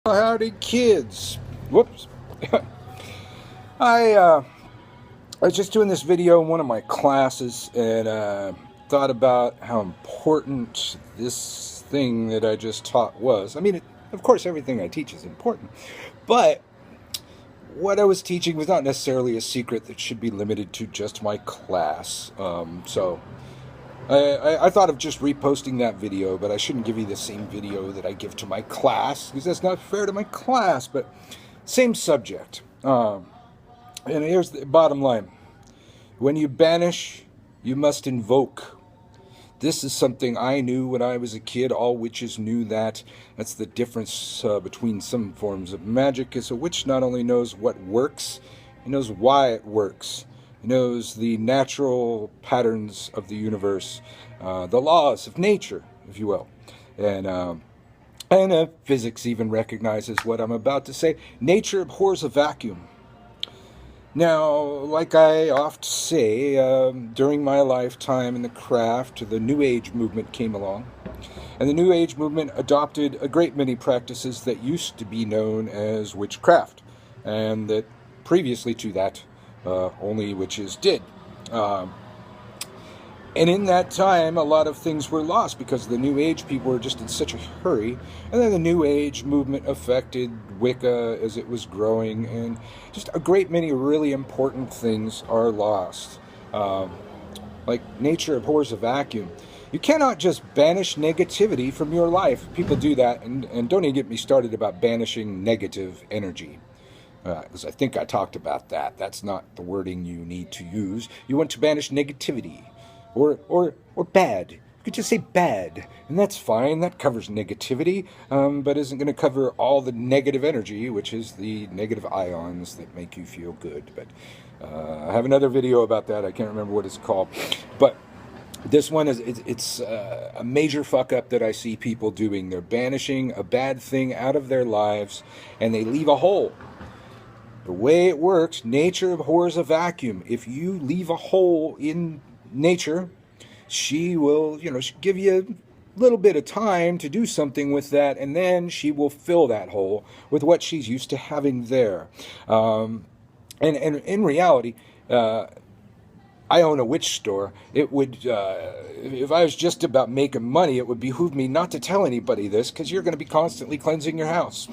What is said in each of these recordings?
Howdy, kids. Whoops. I was just doing this video in one of my classes and thought about how important this thing that I just taught was. I mean, of course, everything I teach is important, but what I was teaching was not necessarily a secret that should be limited to just my class. I thought of just reposting that video, but I shouldn't give you the same video that I give to my class, because that's not fair to my class, but same subject. And here's the bottom line. When you banish, you must invoke. This is something I knew when I was a kid. All witches knew that. That's the difference between some forms of magic, is a witch not only knows what works, he knows why it works. He knows the natural patterns of the universe, the laws of nature, if you will. And physics even recognizes what I'm about to say. Nature abhors a vacuum. Now, like I oft say, during my lifetime in the craft, the New Age movement came along. And the New Age movement adopted a great many practices that used to be known as witchcraft. And that previously to that, only witches did. And in that time, a lot of things were lost because the New Age people were just in such a hurry. And then the New Age movement affected Wicca as it was growing. And just a great many really important things are lost. Like nature abhors a vacuum. You cannot just banish negativity from your life. People do that. And don't even get me started about banishing negative energy. Because I think I talked about that. That's not the wording you need to use. You want to banish negativity. Or bad. You could just say bad, and that's fine. That covers negativity, but isn't going to cover all the negative energy, which is the negative ions that make you feel good. But I have another video about that. I can't remember what it's called. But this one it's a major fuck up that I see people doing. They're banishing a bad thing out of their lives, and they leave a hole. The way it works, nature abhors a vacuum. If you leave a hole in nature, she will, she'll give you a little bit of time to do something with that, and then she will fill that hole with what she's used to having there. And in reality, I own a witch store. It would, if I was just about making money, it would behoove me not to tell anybody this, because you're going to be constantly cleansing your house.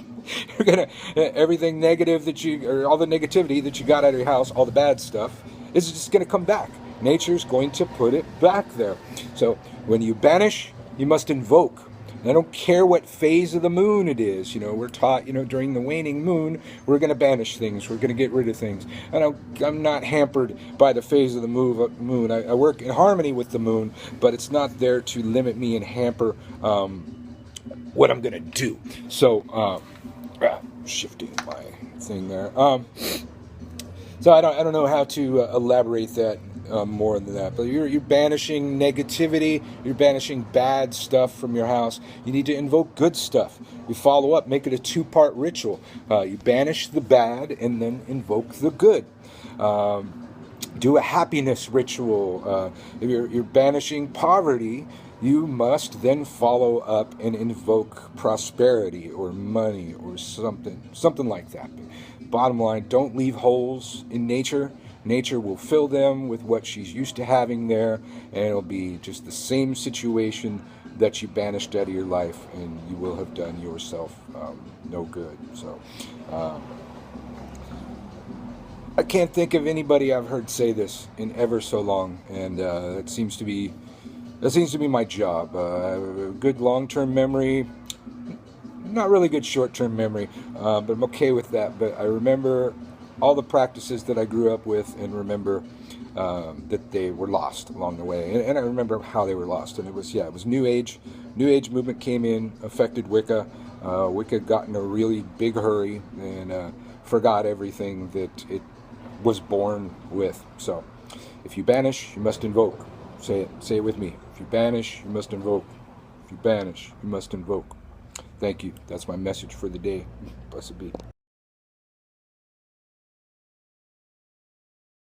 You're going to, everything negative or all the negativity that you got out of your house, all the bad stuff, is just going to come back. Nature's going to put it back there. So when you banish, you must invoke. And I don't care what phase of the moon it is. We're taught, during the waning moon, we're going to banish things. We're going to get rid of things. I'm not hampered by the phase of the moon. I work in harmony with the moon, but it's not there to limit me and hamper what I'm going to do. So, shifting my thing there. So I don't know how to elaborate that more than that, but you're banishing negativity, you're banishing bad stuff from your house. You need to invoke good stuff. You follow up, make it a two-part ritual. You banish the bad and then invoke the good. Do a happiness ritual. If you're banishing poverty, you must then follow up and invoke prosperity or money or something like that. But bottom line, don't leave holes in nature. Nature will fill them with what she's used to having there, and it'll be just the same situation that you banished out of your life, and you will have done yourself no good. So I can't think of anybody I've heard say this in ever so long, and that seems to be my job. Good long-term memory, not really good short-term memory, but I'm okay with that. But I remember all the practices that I grew up with, and remember that they were lost along the way. And I remember how they were lost. And it was New Age. New Age movement came in, affected Wicca. Wicca got in a really big hurry and forgot everything that it was born with. So if you banish, you must invoke. Say it with me. If you banish, you must invoke. If you banish, you must invoke. Thank you. That's my message for the day. Blessed be.